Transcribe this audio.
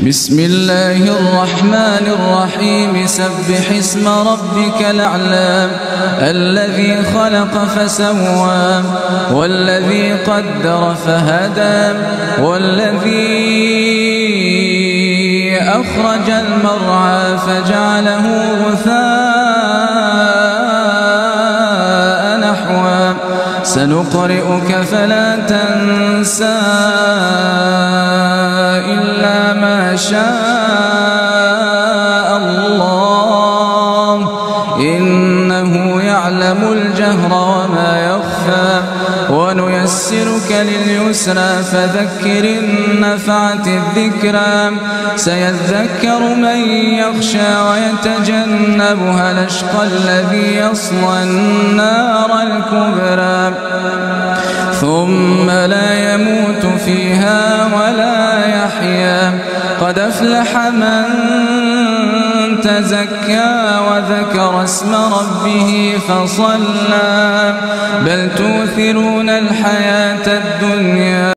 بسم الله الرحمن الرحيم سبح اسم ربك الأعلى الذي خلق فسوى والذي قدر فهدى والذي أخرج المرعى فجعله غثاء نحوا سنقرئك فلا تنسى إلا ما شاء الله إنه يعلم الجهر وما يخفى ونيسرك لليسرى فذكر إن نفعت الذكرى سيذكر من يخشى ويتجنبها الأشقى الذي يصلى النار الكبرى ثم لا يموت فيها ولا يحيا قد أفلح من تزكى وذكر اسم ربه فصلى بل تؤثرون الحياة الدنيا